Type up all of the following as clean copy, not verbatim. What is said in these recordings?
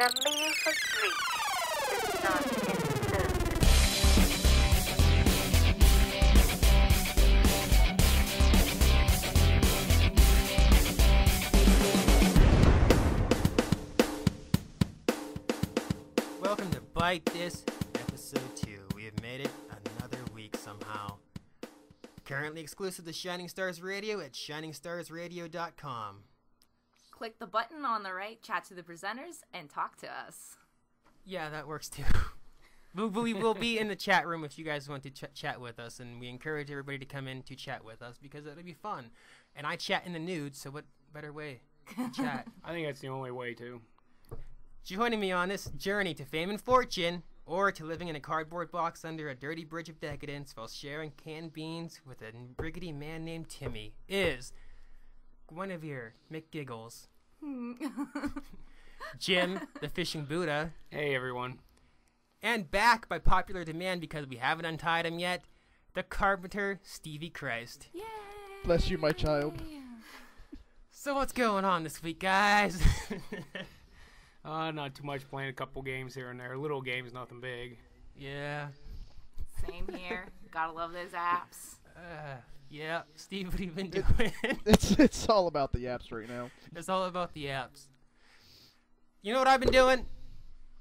unusual treat is not inserted. Welcome to Byte This, episode 2. We have made it another week somehow. Currently exclusive to Shining Stars Radio at shiningstarsradio.com. Click the button on the right, chat to the presenters, and talk to us. Yeah, that works too. We will be in the chat room if you guys want to chat with us, and we encourage everybody to come in to chat with us because it'll be fun. And I chat in the nude, so what better way to chat? I think that's the only way to. Joining me on this journey to fame and fortune, or to living in a cardboard box under a dirty bridge of decadence while sharing canned beans with a rickety man named Timmy, is Guinevere McGiggles. Jim, the fishing Buddha. Hey, everyone. And back by popular demand because we haven't untied him yet, the carpenter, Stevie Christ. Yay! Bless you, my child. So what's going on this week, guys? Not too much. Playing a couple games here and there. Little games, nothing big. Yeah. Same here. Gotta love those apps. Yeah. Steve, what have you been doing? It's all about the apps right now. It's all about the apps. You know what I've been doing?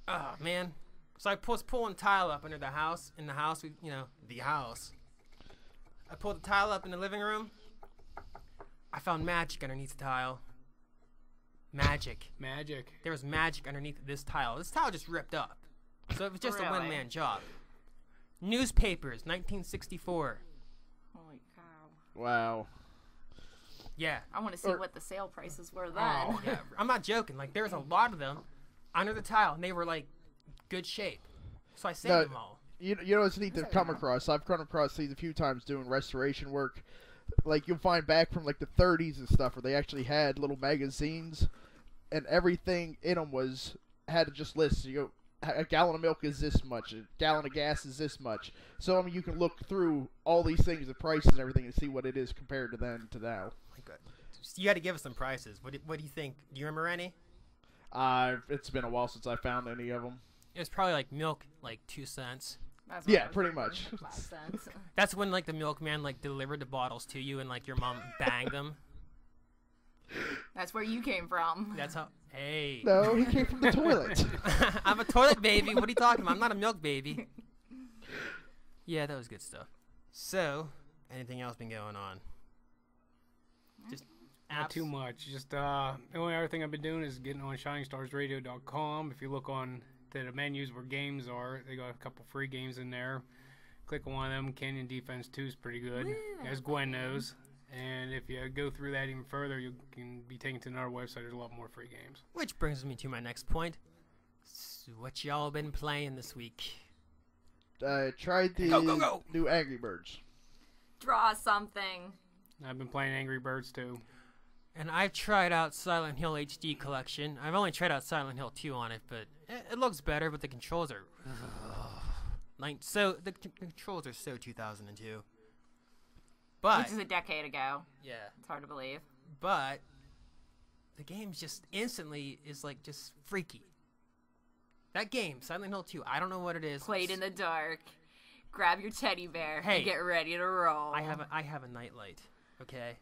Oh, man. So I was pulling tile up under the house. In the house, the house. I pulled the tile up in the living room. I found magic underneath the tile. Magic. Magic. There was magic underneath this tile. This tile just ripped up. So it was just a Really? one-man job. Newspapers, 1964. Holy cow. Wow. Yeah. I want to see what the sale prices were then. Oh, yeah. I'm not joking. Like, there was a lot of them under the tile, and they were, like, good shape. So I saved them all. You know what's neat to come across? I've come across these a few times doing restoration work. Like, you'll find back from, like, the 30s and stuff where they actually had little magazines, and everything in them had just lists. You go, a gallon of milk is this much, a gallon of gas is this much. So, I mean, you can look through all these things, the prices and everything, and see what it is compared to then to now. You got to give us some prices. What do you think? Do you remember any? It's been a while since I found any of them. It was probably like milk, like 2 cents. That's what Yeah, I was pretty thinking. much. 5 cents. That's when like the milkman like delivered the bottles to you, and like your mom banged them. That's where you came from. That's how. Hey. No, he came from the toilet. I'm a toilet baby. What are you talking about? I'm not a milk baby. Yeah, that was good stuff. So, anything else been going on? Just Not apps? too much. Just the only other thing I've been doing is getting on shiningstarsradio.com. If you look on the menus where games are, they got a couple free games in there. Click on one of them. Canyon Defense 2 is pretty good, as Gwen knows. And if you go through that even further, you can be taken to another website. There's a lot more free games. Which brings me to my next point. So what y'all been playing this week? I tried the Go. new Angry Birds. Draw something. I've been playing Angry Birds too. And I've tried out Silent Hill HD Collection. I've only tried out Silent Hill 2 on it, but it looks better, but the controls are... the controls are so 2002. But... Which is a decade ago. Yeah. It's hard to believe. But the game just instantly is like just freaky. That game, Silent Hill 2, I don't know what it is. Played in the dark. Grab your teddy bear Hey. and get ready to roll. I have a nightlight, okay?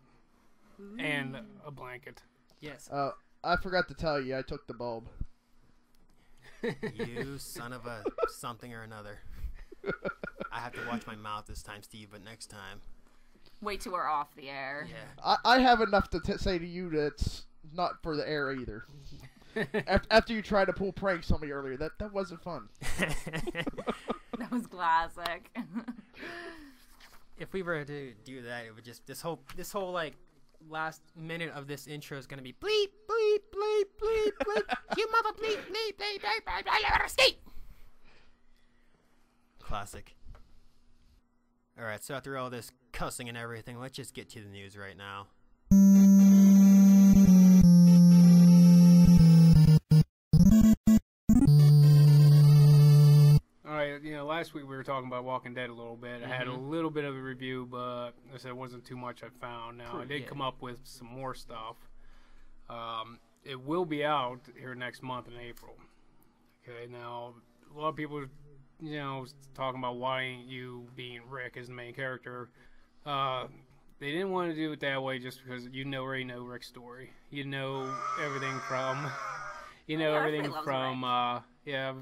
And a blanket. Yes. I forgot to tell you, I took the bulb. You son of a something or another. I have to watch my mouth this time, Steve, but next time. Wait till we're off the air. Yeah. I have enough to say to you that's not for the air either. After you tried to pull pranks on me earlier, that wasn't fun. That was classic. If we were to do that, it would just this whole like last minute of this intro is gonna be bleep bleep bleep bleep bleep. You mother bleep bleep bleep bleep bleep bleep bleep. Classic. All right, so after all this cussing and everything, let's just get to the news right now. Alright, last week we were talking about Walking Dead a little bit. I had a little bit of a review, but I said it wasn't too much I found. Now, I did come up with some more stuff. It will be out here next month in April. Okay, now a lot of people, talking about why ain't you being Rick as the main character. They didn't want to do it that way just because already know Rick's story. You know everything from,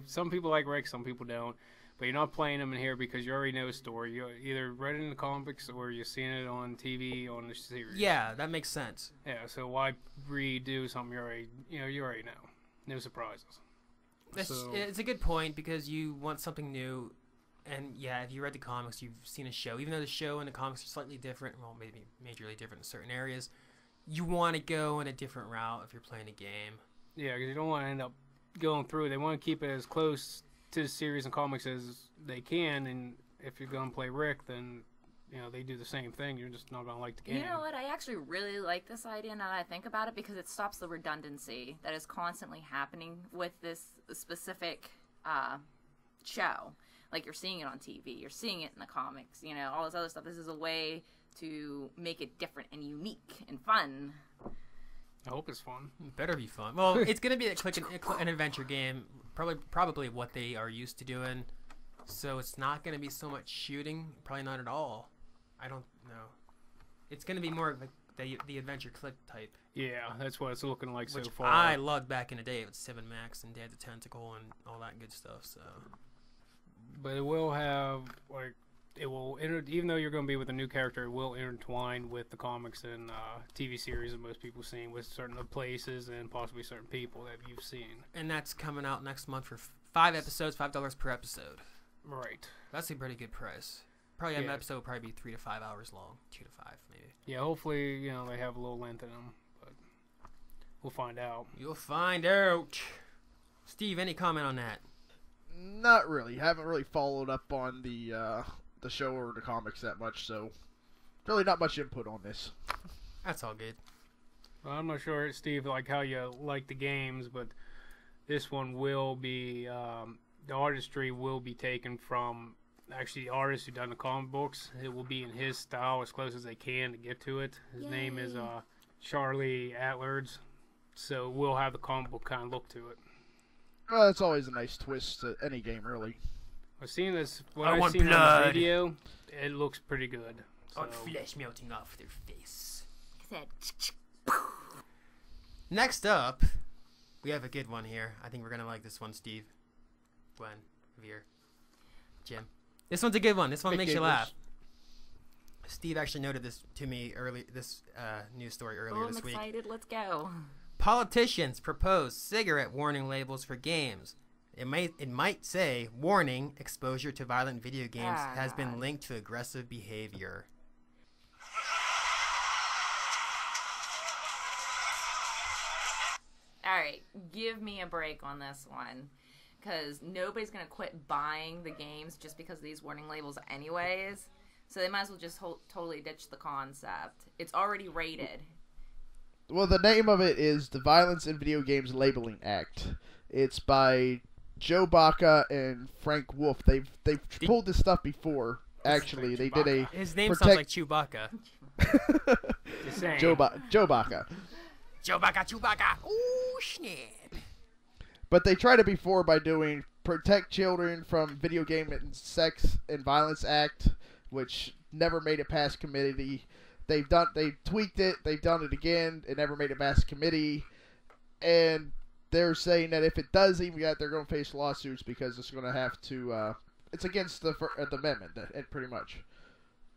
some people like Rick, some people don't. But you're not playing him in here because you already know his story. You either read it in the comics or you've seen it on TV on the series. Yeah, that makes sense. Yeah, so why redo something you already know? No surprises. It's a good point because you want something new. And yeah, if you read the comics, you've seen a show. Even though the show and the comics are slightly different, well, maybe majorly different in certain areas, you want to go in a different route if you're playing a game. Yeah, because you don't want to end up going through. They want to keep it as close to the series and comics as they can. And if you're going to play Rick, then they do the same thing. You're just not going to like the game. You know what? I actually really like this idea now that I think about it because it stops the redundancy that is constantly happening with this specific show. Like, you're seeing it on TV, you're seeing it in the comics, all this other stuff. This is a way to make it different and unique and fun. I hope it's fun. It better be fun. Well, it's going to be an adventure game, probably what they are used to doing. So it's not going to be so much shooting, probably not at all. I don't know. It's going to be more like the adventure click type. Yeah, that's what it's looking like so Which far. I loved back in the day with 7 Max and Dad the Tentacle and all that good stuff, so... But it will have, even though you're going to be with a new character, it will intertwine with the comics and TV series that most people have seen with certain places and possibly certain people that you've seen. And that's coming out next month for 5 episodes, $5 per episode. Right. That's a pretty good price. Probably an episode will probably be 3 to 5 hours long, 2 to 5 maybe. Yeah, hopefully, they have a little length in them, but we'll find out. You'll find out. Steve, any comment on that? Not really. Haven't really followed up on the show or the comics that much, so really not much input on this. That's all good. Well, I'm not sure, Steve, how you like the games, but this one will be the artistry will be taken from actually the artist who done the comic books. It will be in his style as close as they can to get to it. His name is Charlie Atlards, so we'll have the comic book kind of look to it. Well, that's always a nice twist to any game, really. I've seen this. When I I've want seen blood. on the video, it looks pretty good. I want flesh melting off their face. Said, Next up, we have a good one here. I think we're going to like this one, Steve. Gwen, Veer, Jim. This one's a good one. This one makes you laugh. Steve actually noted this to me this news story earlier this week. I'm excited. Let's go. Politicians propose cigarette warning labels for games. It might say, warning, exposure to violent video games has been linked to aggressive behavior. All right, give me a break on this one. Because nobody's going to quit buying the games just because of these warning labels anyways. So they might as well just totally ditch the concept. It's already rated. Well, the name of it is the Violence in Video Games Labeling Act. It's by Joe Baca and Frank Wolf. They've pulled this stuff before. Actually, they did a his name sounds like Chewbacca. Joe Baca. Joe Baca, Chewbacca. Ooh, snap. But they tried it before by doing Protect Children from Video Game and Sex and Violence Act, which never made it past committee. They tweaked it. They've done it again. It never made it past committee, and they're saying that if it does even get, they're going to face lawsuits because it's going to have to. It's against the amendment. Pretty much,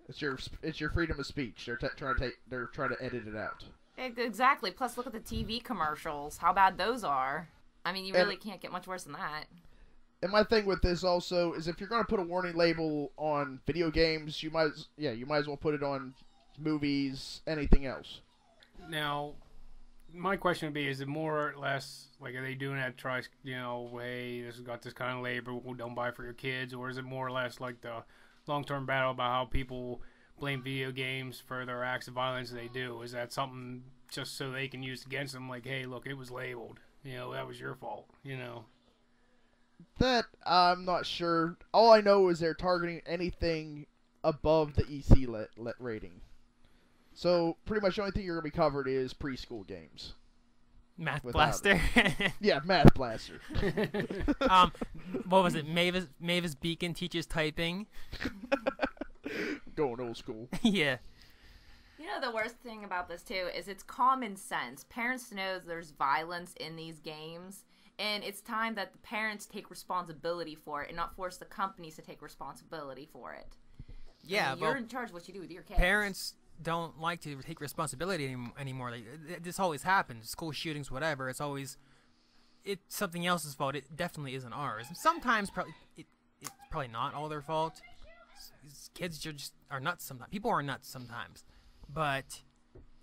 it's your freedom of speech. They're trying to edit it out. Exactly. Plus, look at the TV commercials. How bad those are. I mean, you really can't get much worse than that. And my thing with this also is if you're going to put a warning label on video games, you might as well put it on movies, anything else. Now, my question would be, is it more or less, like, are they doing that to try, hey, this has got this kind of label, don't buy for your kids, or is it more or less like the long-term battle about how people blame video games for their acts of violence they do? Is that something just so they can use against them, like, hey, look, it was labeled, that was your fault, That, I'm not sure. All I know is they're targeting anything above the EC rating. So, pretty much the only thing you're going to be covered is preschool games. Math without Blaster. Yeah, Math Blaster. What was it? Mavis Beacon teaches typing. Going old school. Yeah. You know, the worst thing about this, too, is it's common sense. Parents know there's violence in these games, and it's time that the parents take responsibility for it and not force the companies to take responsibility for it. Yeah, I mean, you're in charge of what you do with your kids. Parents don't like to take responsibility anymore. Like, this always happens. School shootings, whatever. It's always it's something else's fault. It definitely isn't ours. And sometimes it's probably not all their fault. Kids are nuts sometimes. People are nuts sometimes. But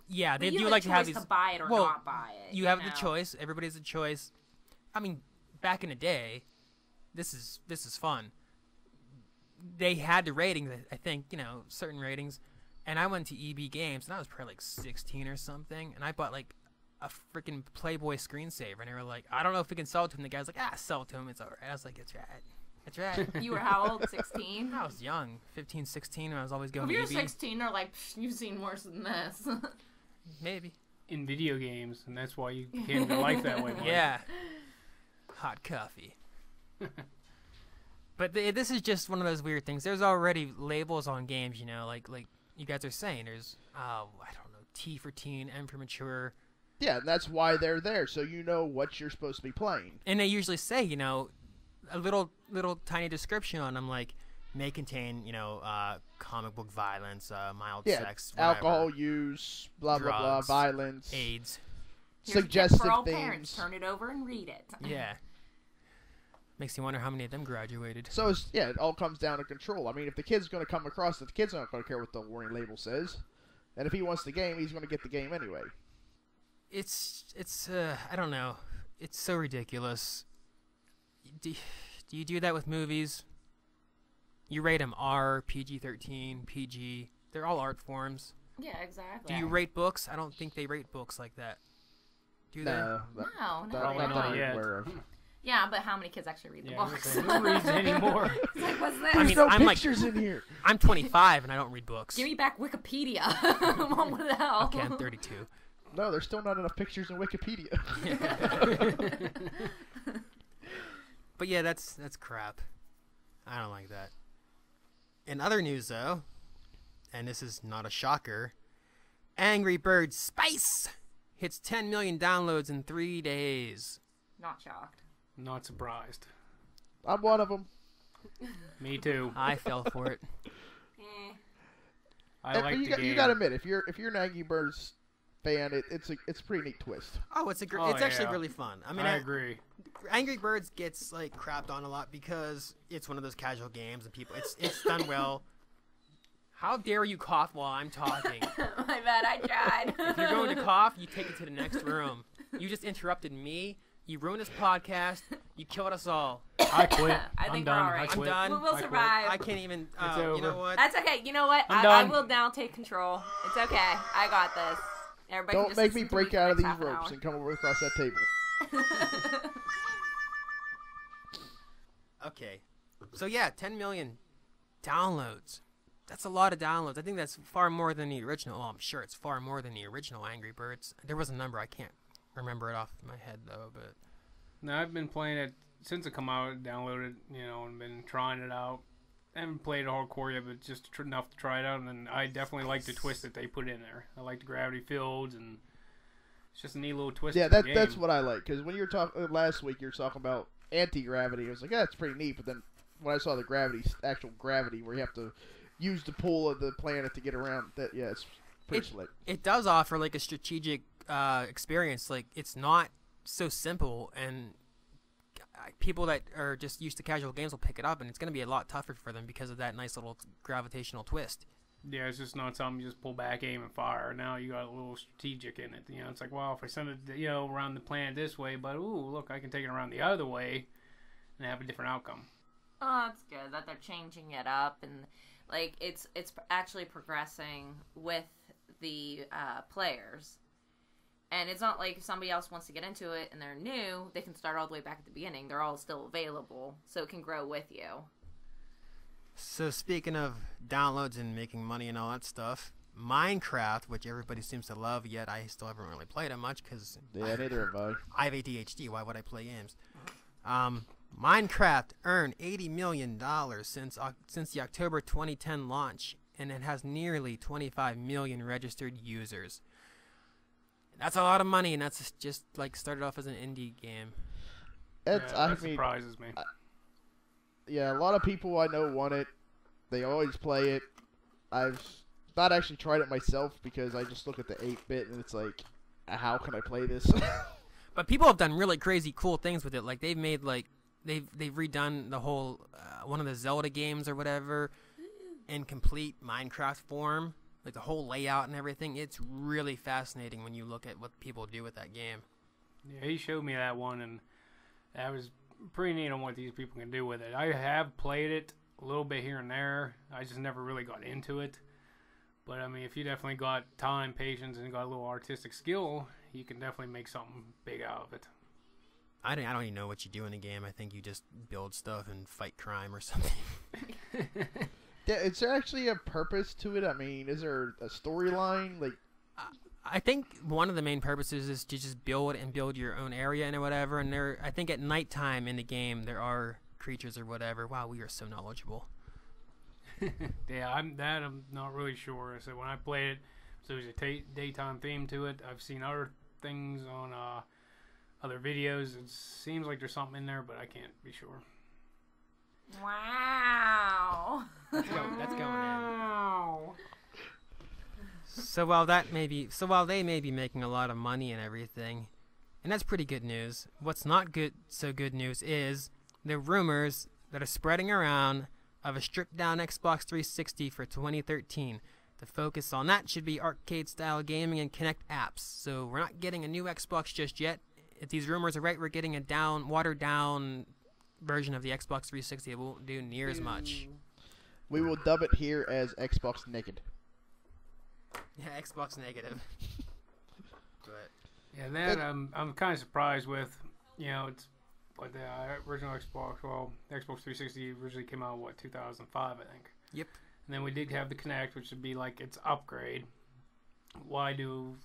yeah, they do like to have these. To buy it or not buy it. You have the choice. Everybody has a choice. I mean, back in the day, this is fun. They had the ratings, I think, certain ratings, and I went to EB Games, and I was probably like 16 or something, and I bought like a freaking Playboy screensaver, and they were like, I don't know if we can sell it to him. The guy's like, sell it to him. It's all right. I was like, it's right. It's right. You were how old? 16? I was young, 15, 16, and I was always going if to you're EB. 16, they're like, you've seen worse than this. Maybe. In video games, and that's why you can't life that way. Mike. Yeah. Hot coffee. But this is just one of those weird things. There's already labels on games, like you guys are saying. There's, I don't know, T for teen, M for mature. Yeah, and that's why they're there, so you know what you're supposed to be playing. And they usually say, a little tiny description on them, like may contain, comic book violence, mild sex, whatever. Alcohol use, blah drugs, blah blah, violence, AIDS, suggestive for all themes. Parents, turn it over and read it. Yeah. Makes you wonder how many of them graduated. So it all comes down to control. I mean, if the kid's going to come across it, the kid's not going to care what the warning label says, and if he wants the game, he's going to get the game anyway. It's I don't know. It's so ridiculous. Do you do that with movies? You rate them R, PG-13, PG. They're all art forms. Yeah, exactly. Do you rate books? I don't think they rate books like that. Do they? No, Not they that I'm don't. aware of. Yeah, but how many kids actually read the books? Who reads anymore? It's like, what's this? I mean, no I'm pictures in here. I'm 25 and I don't read books. Give me back Wikipedia. What the hell? Okay, I'm 32. No, there's still not enough pictures in Wikipedia. But yeah, that's crap. I don't like that. In other news, though, and this is not a shocker, Angry Birds Spice hits 10 million downloads in 3 days. Not shocked. Not surprised. I'm one of them. Me too. I fell for it. I like the game. You gotta admit, if you're an Angry Birds fan, it's a pretty neat twist. Oh, it's actually really fun. I mean, I agree. Angry Birds gets like crapped on a lot because it's one of those casual games and people it's done well. How dare you cough while I'm talking? My bad, I tried. If you're going to cough, you take it to the next room. You just interrupted me. You ruined this podcast. You killed us all. I quit. I I'm think done. we're all right. I quit. I'm done. We'll I quit. survive. I can't even. It's You over. know what? That's okay. You know what? I'm I done. will now take control. It's okay. I got this. Everybody can Don't just make me listen to break for out the of these next half an ropes hour. and come over across that table. Okay. So yeah, 10 million downloads. That's a lot of downloads. I think that's far more than the original. Oh, I'm sure it's far more than the original Angry Birds. There was a number. I can't remember it off my head, though. But No, I've been playing it since it come out. Downloaded, and been trying it out. I haven't played it hardcore yet, but just enough to try it out. And then I definitely like the twist that they put in there. I like the gravity fields, and it's just a neat little twist. Yeah, to the game. that's what I like. Because when you were talking last week, you were talking about anti-gravity. I was like, yeah, it's pretty neat. But then when I saw the actual gravity, where you have to use the pull of the planet to get around, it's pretty slick. it does offer like a strategic experience. Like it's not so simple, and people that are just used to casual games will pick it up, and it's going to be a lot tougher for them because of that nice little gravitational twist. Yeah, it's just not something you just pull back, aim, and fire. Now you got a little strategic in it. It's like, well, if I send it, around the planet this way, but ooh, look, I can take it around the other way and have a different outcome. Oh, that's good that they're changing it up, and like it's actually progressing with the players. And it's not like if somebody else wants to get into it and they're new, they can start all the way back at the beginning. They're all still available, so it can grow with you. So speaking of downloads and making money and all that stuff, Minecraft, which everybody seems to love, yet I still haven't really played it much because Yeah, neither have I. I have ADHD. Why would I play games? Minecraft earned $80 million since the October 2010 launch, and it has nearly 25 million registered users. That's a lot of money, and that's just like started off as an indie game. That surprises me. Yeah, a lot of people I know want it. They always play it. I've not actually tried it myself because I just look at the 8-bit and it's like, how can I play this? But people have done really crazy cool things with it. Like they've made they've redone the whole one of the Zelda games or whatever in complete Minecraft form, like the whole layout and everything. It's really fascinating when you look at what people do with that game. Yeah, he showed me that one, and that was pretty neat on what these people can do with it. I have played it a little bit here and there. I just never really got into it. But I mean, if you definitely got time, patience, and got a little artistic skill, you can definitely make something big out of it. I don't even know what you do in a game. I think you just build stuff and fight crime or something. Yeah, is there actually a purpose to it? I mean, is there a storyline? Like, I think one of the main purposes is to just build your own area and whatever. And I think at nighttime in the game there are creatures or whatever. Wow, we are so knowledgeable. Yeah, I'm not really sure. So when I played it, so there's a daytime theme to it. I've seen other things on other videos. It seems like there's something in there, but I can't be sure. Wow. That's going in. Wow. So while they may be making a lot of money and everything, and that's pretty good news. What's not good news is the rumors that are spreading around of a stripped down Xbox 360 for 2013. The focus on that should be arcade style gaming and Kinect apps. So we're not getting a new Xbox just yet. If these rumors are right, we're getting a watered down version of the Xbox 360. It won't do near as much. we will dub it here as Xbox Naked. Yeah, Xbox negative. But yeah, that I'm kind of surprised with. You know, it's like the original Xbox. Well, the Xbox 360 originally came out in 2005, I think. Yep. And then we did have the Kinect, which would be like its upgrade. Why do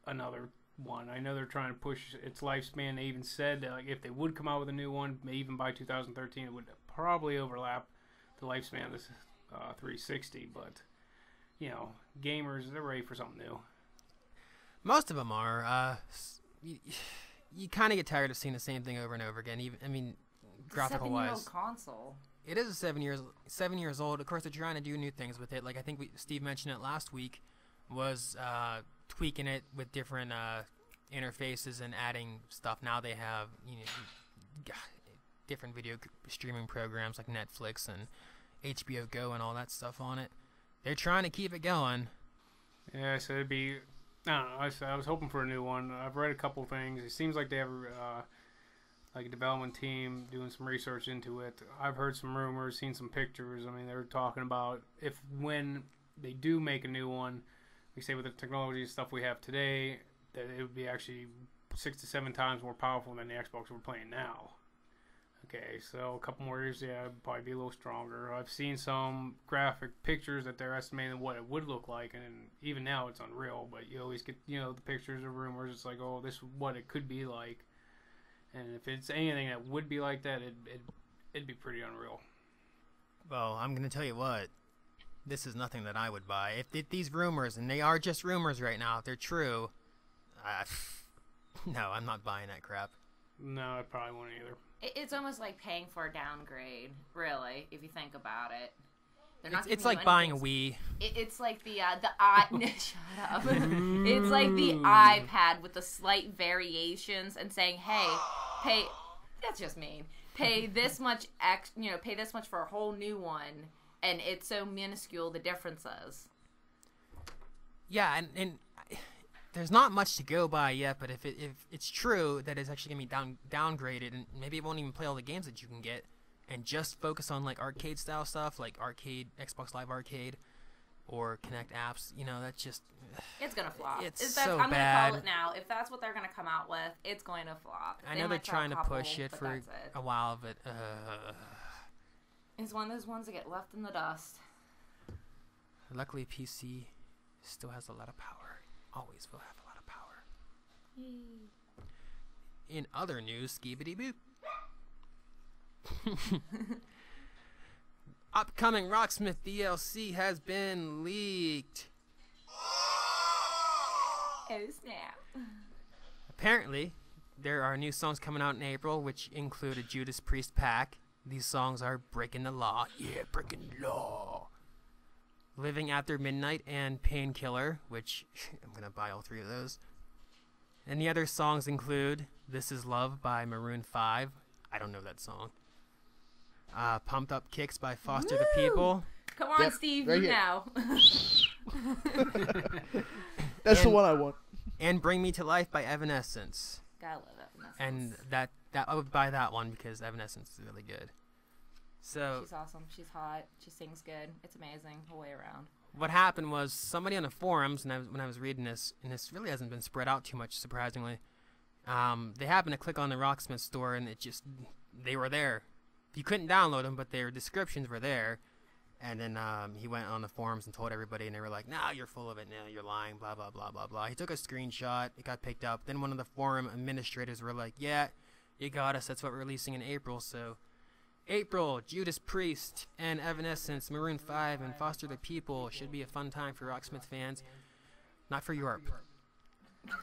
another one? I know they're trying to push its lifespan. They even said that if they would come out with a new one, even by 2013, it would probably overlap the lifespan of this 360. But you know, gamers, they're ready for something new. Most of them are. You kind of get tired of seeing the same thing over and over again. Even, I mean, graphical wise. 7-year-old console. It is 7 years old. Of course, they're trying to do new things with it. Like I think Steve mentioned it last week, was tweaking it with different interfaces and adding stuff. Now they have different video streaming programs like Netflix and HBO Go and all that stuff on it. They're trying to keep it going. Yeah, so it'd be. I don't know. I was hoping for a new one. I've read a couple things. It seems like they have like a development team doing some research into it. I've heard some rumors, seen some pictures. I mean, they're talking about when they do make a new one, we say with the technology and stuff we have today, that it would be actually 6 to 7 times more powerful than the Xbox we're playing now. Okay, so a couple more years, yeah, it'd probably be a little stronger. I've seen some graphic pictures that they're estimating what it would look like, and even now it's unreal, but you always get, the pictures or rumors. It's like, oh, this is what it could be like. And if it's anything that would be like that, it'd be pretty unreal. Well, I'm going to tell you what. This is nothing that I would buy. If these rumors, and they are just rumors right now, if they're true, no, I'm not buying that crap. No, I probably won't either. It's almost like paying for a downgrade, really, if you think about it. It's like buying a Wii. It's like the shut up. It's like the iPad with the slight variations and saying, hey, pay. That's just mean. Pay this much pay this much for a whole new one, and it's so minuscule the differences. Yeah, and there's not much to go by yet, but if it's true that it's actually gonna be downgraded, and maybe it won't even play all the games that you can get, and just focus on like arcade style stuff, like Xbox Live Arcade, or Kinect apps, that's just it's gonna flop. So I'm bad. gonna call it now. If that's what they're gonna come out with, it's going to flop. I know they're trying to push it for a while, but it's one of those ones that get left in the dust. Luckily, PC still has a lot of power. Always will have a lot of power. In other news, skibidi boop. Upcoming Rocksmith DLC has been leaked. Oh snap. Apparently, there are new songs coming out in April, which include a Judas Priest pack. These songs are Breaking the Law. Yeah, Breaking the Law. Living After Midnight and Painkiller, which I'm going to buy all 3 of those. And the other songs include This Is Love by Maroon 5. I don't know that song. Pumped Up Kicks by Foster the People. Come on, Yep, Steve, right you here. know. That's the And- one I want. And Bring Me to Life by Evanescence. Gotta love Evanescence. And that I would buy that one because Evanescence is really good. So She's awesome. She's hot. She sings good. It's amazing the way around. what happened was somebody on the forums, and when I was reading this, and this really hasn't been spread out too much, surprisingly, they happened to click on the Rocksmith store, and they were there. You couldn't download them, but their descriptions were there. And then he went on the forums and told everybody, and they were like, "Nah, you're full of it. Nah, you're lying. Blah blah blah blah blah." He took a screenshot. It got picked up. Then one of the forum administrators were like, "Yeah, you got us. That's what we're releasing in April." So, April, Judas Priest and Evanescence, Maroon 5, and Foster the People should be a fun time for Rocksmith fans. Not for Europe.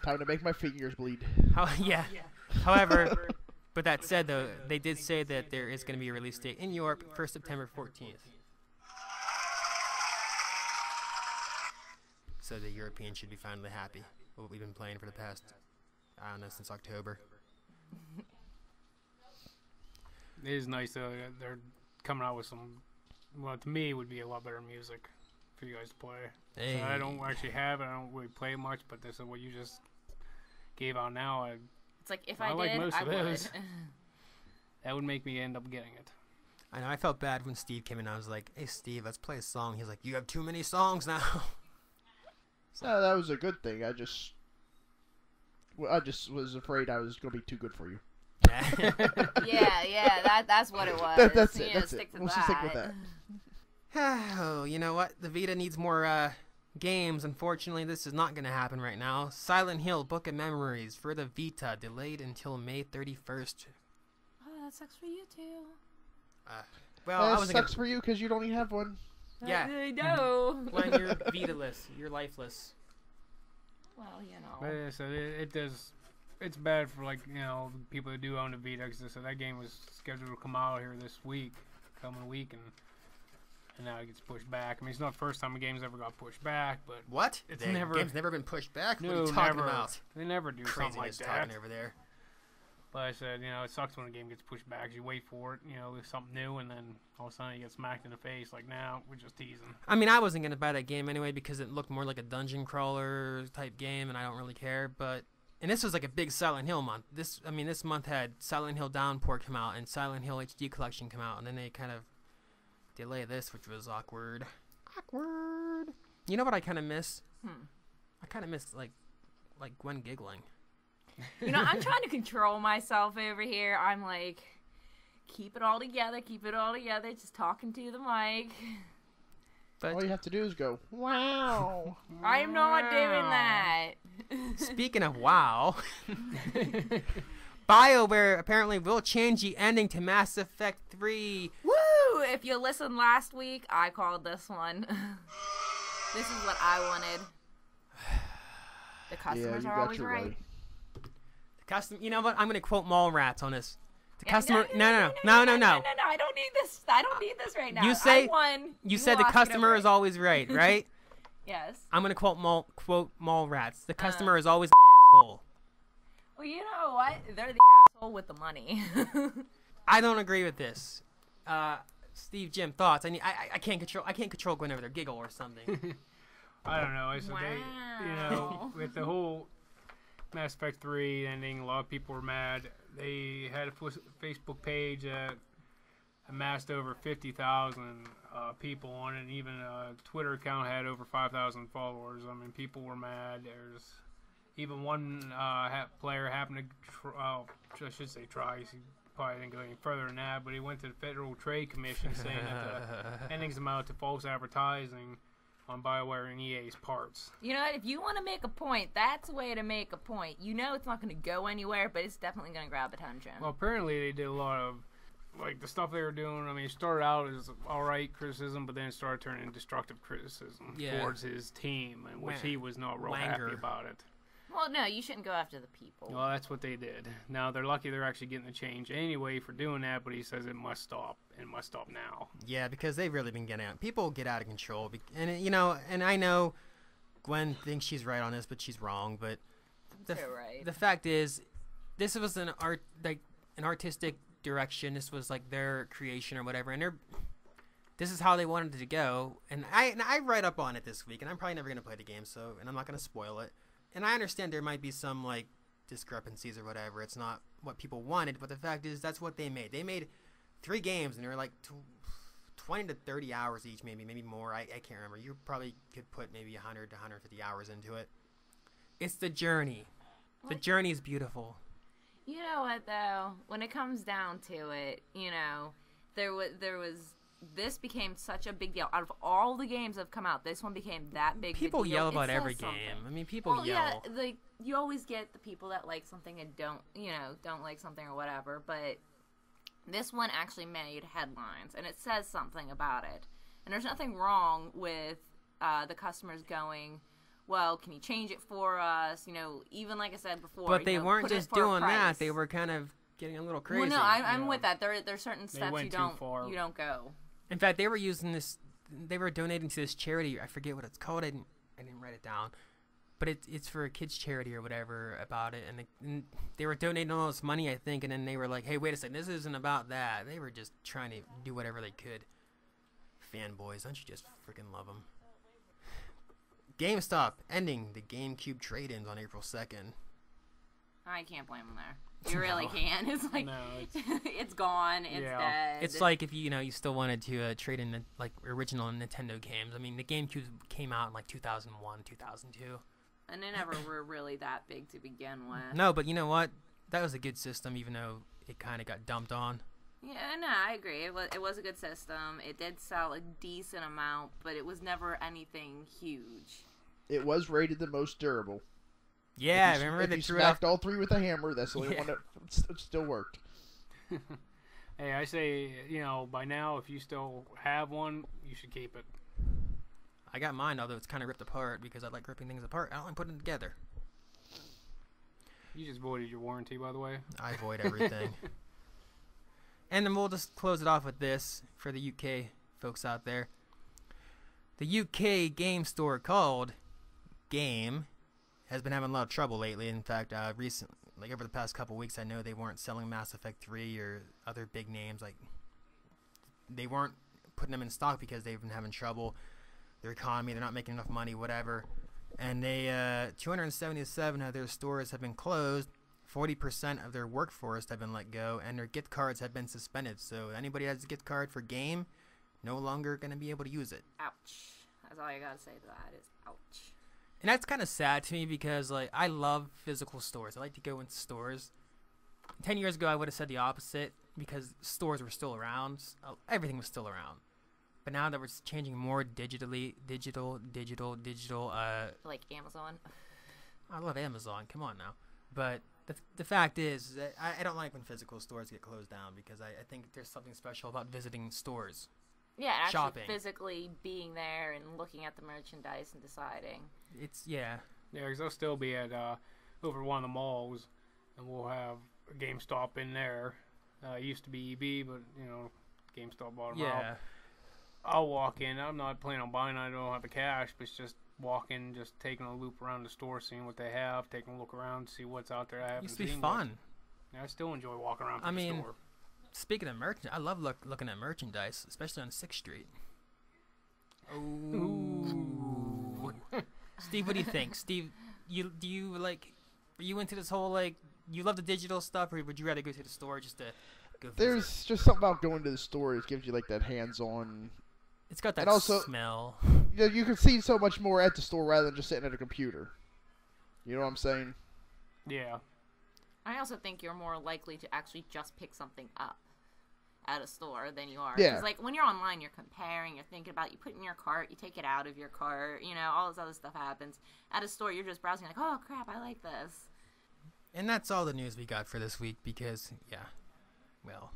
Time to make my fingers bleed. Yeah. However, but that said, though, they did say that there is going to be a release date in Europe for September 14th. So the Europeans should be finally happy with what we've been playing for the past, I don't know, since October. It is nice though that they're coming out with some, well, to me, would be a lot better music for you guys to play. Hey. So I don't actually have it. I don't really play it much, but this is what you just gave out now. It's like if I I, like did, most I of would. those. That would make me end up getting it. I know, I felt bad when Steve came in. I was like, "Hey, Steve, let's play a song." He's like, "You have too many songs now." No, that was a good thing. I just was afraid I was going to be too good for you. yeah, that's what it was. That's You it. know, That's it. stick to We'll just stick with that. Oh, you know what? The Vita needs more games. Unfortunately, this is not going to happen right now. Silent Hill Book of Memories for the Vita, delayed until May 31st. Oh, that sucks for you too. Well, I That wasn't sucks for you because you don't even have one. Yeah. I know. when you're Vita-less, you're lifeless. Well, you know. But yeah, so it does. It's bad for, like, you know, people that do own a Vita, because that game was scheduled to come out here this coming week, and now it gets pushed back. I mean, it's not the first time a game's ever got pushed back, but What? It's The never- game's never been pushed back? no, What are you talking never. about? They never do something like Craziness that. talking over there. But I said, you know, it sucks when a game gets pushed back. 'Cause you wait for it, you know, there's something new, and then all of a sudden you get smacked in the face. Like, now we're just teasing. I mean, I wasn't going to buy that game anyway because it looked more like a dungeon crawler type game, and I don't really care. And this was like a big Silent Hill month. This month had Silent Hill Downpour come out and Silent Hill HD Collection come out, and then they kind of delay this, which was awkward. Awkward. You know what I kind of miss? I kind of miss like Gwen giggling. You know, I'm trying to control myself over here. I'm like, keep it all together, just talking to the mic. But All you have to do is go, wow. I'm not doing that. speaking of WoW, BioWare apparently will change the ending to Mass Effect 3. Woo! If you listened last week, I called this one. This is what I wanted. The Yeah, customers you are got always your right. right. You know what? I'm going to quote Mallrats on this. The Yeah, customer. No. I don't need this. I don't need this right now. You say- I won. You said the lost, get customer over is it. always right, right? Yes. I'm gonna quote Mallrats. The customer is always an asshole. Well, you know what? They're the asshole with the money. I don't agree with this. Steve, Jim, thoughts? I can't control Gwen over their giggle or something. I don't know. I said they, you know, with the whole Mass Effect 3 ending, a lot of people were mad. They had a Facebook page that amassed over 50,000 people on it, and even a Twitter account had over 5,000 followers. I mean, people were mad. There's even one player happened to, I should say try, he probably didn't go any further than that, but he went to the Federal Trade Commission saying that the endings amount to false advertising. on BioWare and EA's parts. You know what? If you want to make a point, that's a way to make a point. You know it's not going to go anywhere, but it's definitely going to grab attention. Well, apparently they did a lot of, like, the stuff they were doing. I mean, it started out as alright criticism, but then it started turning destructive criticism towards his team, and which he was not real happy about it. Well, no, you shouldn't go after the people. Well, that's what they did. Now, they're lucky they're actually getting the change anyway for doing that, but he says it must stop, and must stop now. Yeah, because they've really been getting out. People get out of control. And, you know, and I know Gwen thinks she's right on this, but she's wrong. But the fact is, this was an artistic direction. This was like their creation or whatever, and this is how they wanted it to go. And I read up on it this week, and I'm probably never going to play the game, and I'm not going to spoil it. And I understand there might be some, like, discrepancies or whatever. It's not what people wanted, but the fact is that's what they made. They made 3 games, and they were like 20 to 30 hours each, maybe more. I can't remember. You probably could put maybe 100 to 150 hours into it. It's the journey. The journey is beautiful. You know what, though? When it comes down to it, you know, there was this became such a big deal. Out of all the games that have come out, this one became that big. People deal. yell about every game. I mean, people yell. Yeah, like you always get the people that like something and don't like something or whatever. But this one actually made headlines, and it says something about it. And there's nothing wrong with the customers going, well, can you change it for us? You know, even like I said before. But they weren't just doing that. They were kind of getting a little crazy. Well, no, I'm with that. There's certain steps you don't go. In fact, they were using this. They were donating to this charity. I forget what it's called. I didn't write it down, but it's for a kids charity or whatever about it. And they were donating all this money, I think. And then they were like, "Hey, wait a second. This isn't about that." They were just trying to do whatever they could. Fanboys, don't you just freaking love them? GameStop ending the GameCube trade-ins on April 2nd. I can't blame them there. You really can. It's like it's it's gone. It's dead. It's like if you still wanted to trade in the, like, original Nintendo games. I mean, the GameCube came out in like 2001, 2002, and they never were really that big to begin with. No, but you know what? That was a good system, even though it kind of got dumped on. Yeah, no, I agree. It was a good system. It did sell a decent amount, but it was never anything huge. It was rated the most durable. Yeah, remember they smacked all 3 with a hammer. That's the only one that still worked. Hey, I say, by now, if you still have one, you should keep it. I got mine, although it's kind of ripped apart because I like ripping things apart. I don't like putting them together. You just voided your warranty, by the way. I void everything. And then we'll just close it off with this for the UK folks out there. The UK game store called Game has been having a lot of trouble lately. In fact, recently, like over the past couple weeks, I know they weren't selling Mass Effect 3 or other big names. Like, they weren't putting them in stock because they've been having trouble. Their economy, they're not making enough money, whatever. And they 277 of their stores have been closed. 40% of their workforce have been let go, and their gift cards have been suspended. So anybody that has a gift card for Game, no longer going to be able to use it. Ouch. That's all you got to say to that is ouch. And that's kind of sad to me because, like, I love physical stores. I like to go into stores. 10 years ago, I would have said the opposite because stores were still around. Everything was still around. But now that we're changing more digital. Like Amazon. I love Amazon. Come on now. But the fact is that I don't like when physical stores get closed down because I think there's something special about visiting stores. Yeah, actually shopping. Physically being there and looking at the merchandise and deciding. Yeah, because they'll still be at over one of the malls, and we'll have a GameStop in there. It used to be EB, but GameStop bought them out. I'll walk in. I'm not planning on buying. I don't have the cash, but it's just walking, just taking a loop around the store, seeing what they have, taking a look around, see what's out there. I haven't seen. Used to be fun. I still enjoy walking around the store. Speaking of merchandise, I love looking at merchandise, especially on 6th Street. Ooh. Steve, what do you think? Steve, are you into this whole, like, you love the digital stuff, or would you rather go to the store just to go visit? There's just something about going to the store. It gives you, like, that hands-on. It's got that smell. You can see so much more at the store rather than just sitting at a computer. You know what I'm saying? Yeah. I also think you're more likely to actually just pick something up. at a store than you are. Yeah. 'Cause, like, when you're online, you're comparing, you're thinking about, you put it in your cart, you take it out of your cart, you know, all this other stuff happens. At a store, you're just browsing like, oh, crap, I like this. And that's all the news we got for this week because, yeah, well,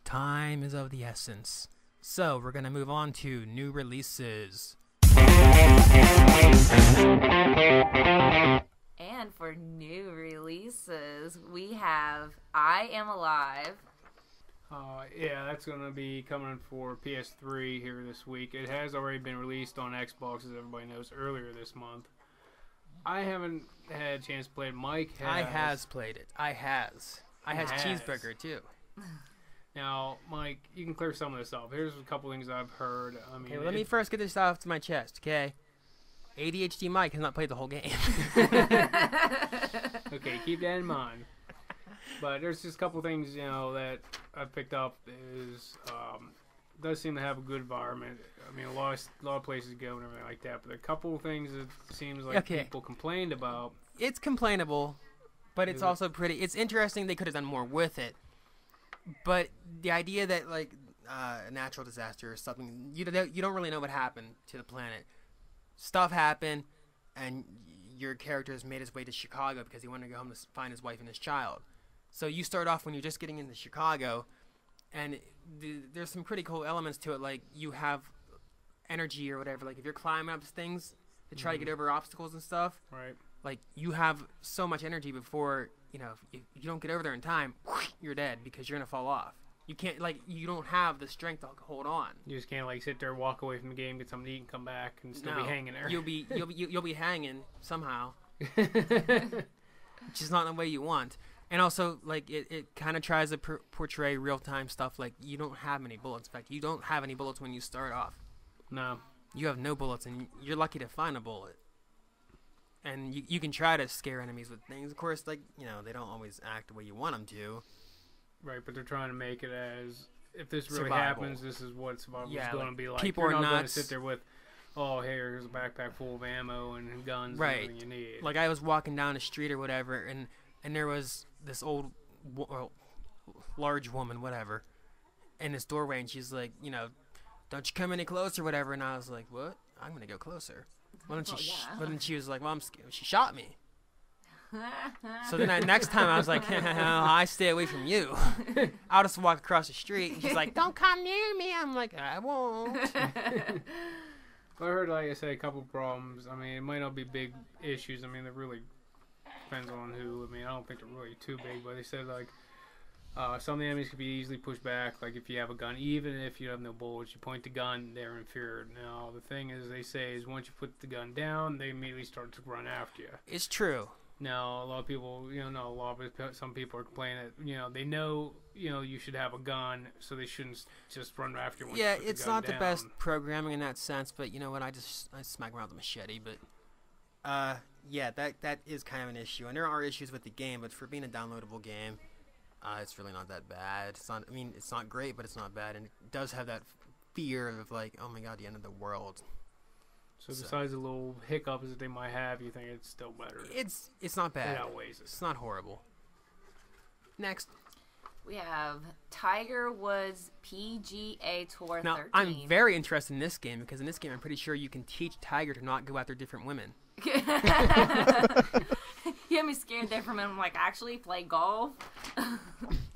time is of the essence. So we're going to move on to new releases. And for new releases, we have I Am Alive. Yeah, that's going to be coming for PS3 here this week. It has already been released on Xbox, as everybody knows, earlier this month. I haven't had a chance to play it. Mike has. I has played it. I has Cheeseburger, too. Now, Mike, you can clear some of this up. Here's a couple things I've heard. I mean, Okay, well, let me first get this off to my chest, okay? ADHD Mike has not played the whole game. Okay, keep that in mind. But there's just a couple things, you know, that I've picked up is does seem to have a good environment. I mean, a lot of places to go and everything like that. But a couple of things that seems like people complained about. It's complainable, but it's also pretty. It's interesting. They could have done more with it. But the idea that like a natural disaster or something, you don't really know what happened to the planet. Stuff happened, and your character has made his way to Chicago because he wanted to go home to find his wife and his child. So you start off when you're just getting into Chicago, and there's some pretty cool elements to it. Like you have energy or whatever. Like if you're climbing up things to try to get over obstacles and stuff, Right. like you have so much energy before, you know, if you don't get over there in time, you're dead because you're gonna fall off. You can't, like, you don't have the strength to hold on. You just can't like sit there, walk away from the game, get something to eat, and come back and still be hanging there. You'll be hanging somehow, which is not the way you want. And also, like, it kind of tries to portray real-time stuff. Like, you don't have many bullets. In fact, you don't have any bullets when you start off. No. You have no bullets, and you're lucky to find a bullet. And you can try to scare enemies with things. Of course, like, you know, they don't always act the way you want them to. Right, but they're trying to make it as, if this really Survival. happens, this is what survival is Yeah, going like, to be like. people You're are not going to nuts. sit there with, oh, here's a backpack full of ammo and guns and Right. everything you need. Like, I was walking down the street or whatever, and there was this old, large woman, whatever, in this doorway, and she's like, you know, don't you come any closer or whatever. And I was like, what? I'm going to go closer. Well, then she was like, well, I'm scared. She shot me. So then next time I was like, I stay away from you. I'll just walk across the street. And she's like, don't come near me. I'm like, I won't. I heard, like I said, a couple problems. I mean, it might not be big issues. I mean, it really depends on who. I mean, I don't think they're really too big, but they said, like, some of the enemies can be easily pushed back. Like, if you have a gun, even if you have no bullets, you point the gun, they're inferior. Now, the thing is, they say, is once you put the gun down, they immediately start to run after you. It's true. Now, a lot of people, you know, not a lot, but some people are complaining that, you know, they know, you know, you should have a gun, so they shouldn't just run after you. Yeah, it's not the best programming in that sense, but you know what? I smack around with a machete, but yeah, that is kind of an issue, and there are issues with the game, but for being a downloadable game, it's really not that bad. It's not. I mean, it's not great, but it's not bad, and it does have that fear of like, oh my god, the end of the world. So besides the little hiccups that they might have, you think it's still better? It's not bad. It outweighs it. It's not horrible. Next. We have Tiger Woods PGA Tour Now, 13. I'm very interested in this game because in this game, I'm pretty sure you can teach Tiger to not go after different women. You had me scared there for a minute. I'm like, actually play golf?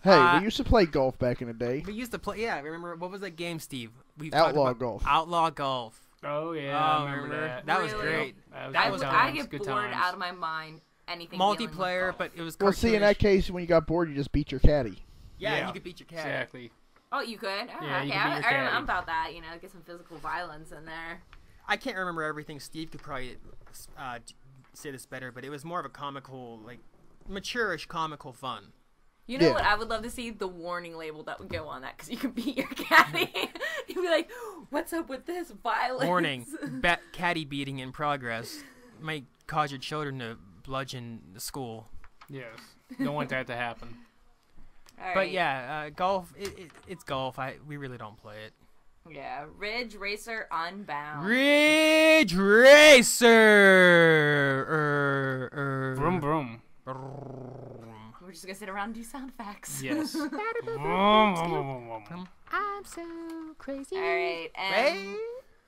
Hey, we used to play golf back in the day. We used to play. Yeah, remember what was that game, Steve? We Outlaw golf. Outlaw golf. Oh, yeah, Oh, I remember that. That was Really? great. That was I good get times. bored out of my mind. Anything dealing with Multiplayer, golf. but it was Well, see, in that cartoonish. case, when you got bored, you just beat your caddy. Yeah, Yeah. you could beat your cat. Exactly. Oh, you could? Oh, Yeah, you okay, can beat your caddy. I'm about that. You know, get some physical violence in there. I can't remember everything. Steve could probably say this better, but it was more of a comical, like, mature-ish comical fun. You know Yeah. what? I would love to see the warning label that would go on that because you could beat your caddy. You'd be like, "What's up with this violence?" Warning: caddy beating in progress might cause your children to bludgeon the school. Yes. Don't want that to happen. All right. But yeah, golf. It's golf. We really don't play it. Yeah, Ridge Racer Unbound. Ridge Racer. Vroom, vroom. We're just gonna sit around and do sound effects. Yes. I'm so crazy. All right. And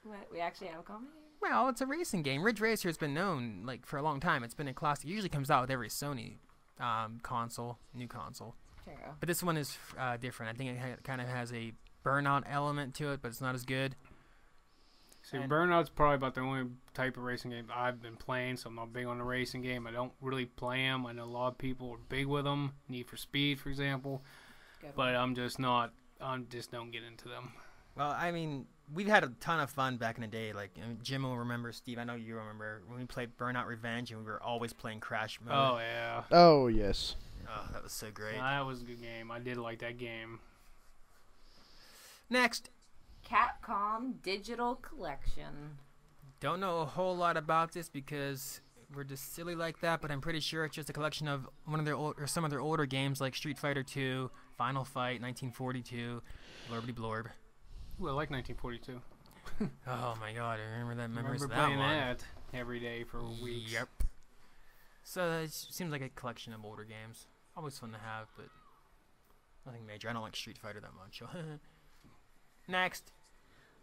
what, we actually have a comment? Well, it's a racing game. Ridge Racer has been known like for a long time. It's been a classic. It usually comes out with every Sony console, new console. True. But this one is different. I think it kind of has a burnout element to it, but it's not as good. See, Burnout's probably about the only type of racing game I've been playing, so I'm not big on the racing game. I don't really play them. I know a lot of people are big with them. Need for Speed, for example. But I'm just not. I just don't get into them. Well, I mean, we've had a ton of fun back in the day. Like, Jim will remember, Steve, I know you remember, when we played Burnout Revenge and we were always playing Crash mode. Oh, yeah. Oh, yes. Oh, that was so great. That was a good game. I did like that game. Next. Capcom Digital Collection. Don't know a whole lot about this because we're just silly like that, but I'm pretty sure it's just a collection of one of their or some of their older games like Street Fighter 2, Final Fight, 1942, Blorby Blorb. Ooh, I like 1942. Oh my god, I remember that. I Memories remember of that playing one. that every day for weeks. Yep. So it seems like a collection of older games. Always fun to have, but nothing major. I don't like Street Fighter that much. Next.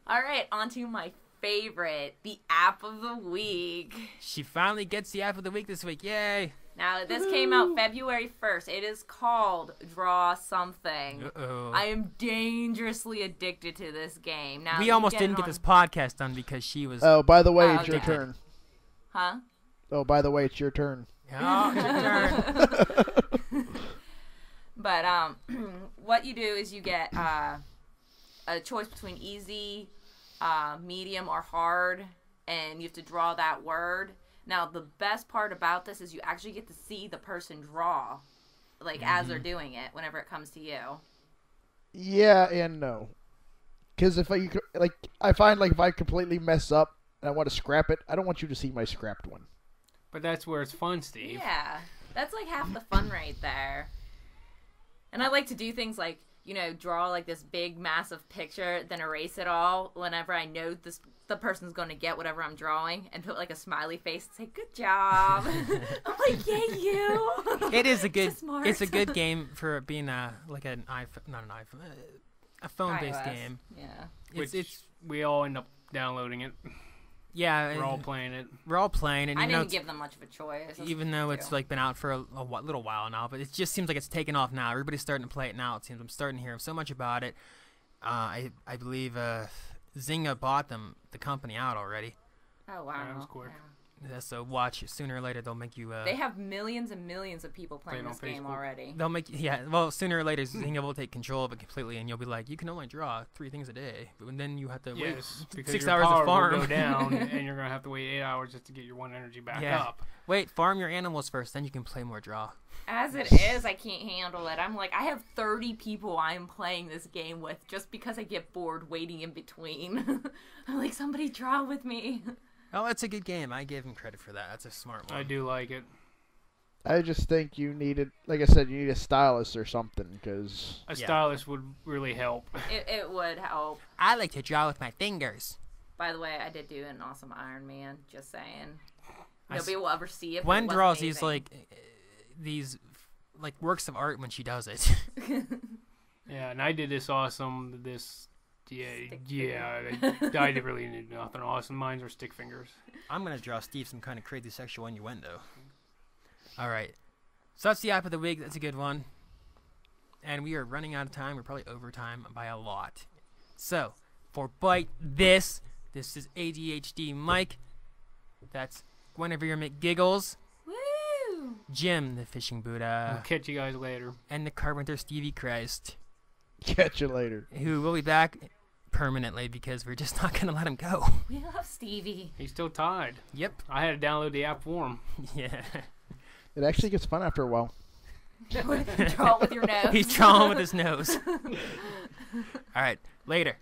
All right, on to my favorite, the app of the week. She finally gets the app of the week this week. Yay! Now, this came out February 1st. It is called Draw Something. Uh-oh. I am dangerously addicted to this game. Now, We you almost it didn't get on- this podcast done because she was... Oh, by the way, Oh, it's your okay. turn. Huh? Oh, by the way, it's your turn. Oh, your turn. But what you do is you get a choice between easy, medium, or hard, and you have to draw that word. Now, the best part about this is you actually get to see the person draw, like, as they're doing it, whenever it comes to you. Yeah and no. Because I find like if I completely mess up and I want to scrap it, I don't want you to see my scrapped one. But that's where it's fun, Steve. Yeah, that's like half the fun right there. And I like to do things like, you know, draw like this big massive picture, then erase it all whenever I know the person's going to get whatever I'm drawing, and put like a smiley face and say, "Good job." I'm like, "Yay, you!" It is a good. So smart. It's a good game for being like an iPhone, not an iPhone, a phone-based iOS. game. Yeah. It's We all end up downloading it. yeah. We're all playing it. We're all playing, and I you know, didn't give them much of a choice. even though it's like been out for a little while now, but it just seems like it's taken off now. Everybody's starting to play it now. It seems I'm starting to hear so much about it. I believe Zynga bought the company out already. Oh wow, That was quick. Yeah, so watch, sooner or later they'll make you. They have millions and millions of people playing Playing this on game Facebook. already. They'll make well, sooner or later Zynga will take control of it completely, and you'll be like, you can only draw 3 things a day, but then you have to wait Yes, because 6 your hours power to farm. will go down, and you're gonna have to wait 8 hours just to get your 1 energy back Yeah. up. Wait, farm your animals first, then you can play more draw. As it is, I can't handle it. I'm like, I have 30 people I'm playing this game with just because I get bored waiting in between. I'm like, somebody draw with me. Oh, it's a good game. I give him credit for that. That's a smart one. I do like it. I just think you needed, like I said, you need a stylus or something, because A Yeah. stylus would really help. It would help. I like to draw with my fingers. By the way, I did do an awesome Iron Man. Just saying. I Nobody will ever see it. but Gwen it was draws amazing. these works of art when she does it. Yeah, and I did this awesome. Stick Yeah. I didn't really need nothing awesome. Mine are stick fingers. I'm gonna draw Steve some kind of crazy sexual innuendo. All right, so that's the app of the week. That's a good one. And we are running out of time. We're probably over time by a lot. So for Byte, this is ADHD Mike. That's Guinevere McGiggles, Woo! Jim the Fishing I'll Buddha, catch you guys later. and the Carpenter Stevie Christ, catch you later. who will be back permanently because we're just not gonna let him go. We love Stevie. He's still tied. Yep. I had to download the app for him. Yeah. It actually gets fun after a while. Draw it with your nose. He's drawing with his nose. All right. Later.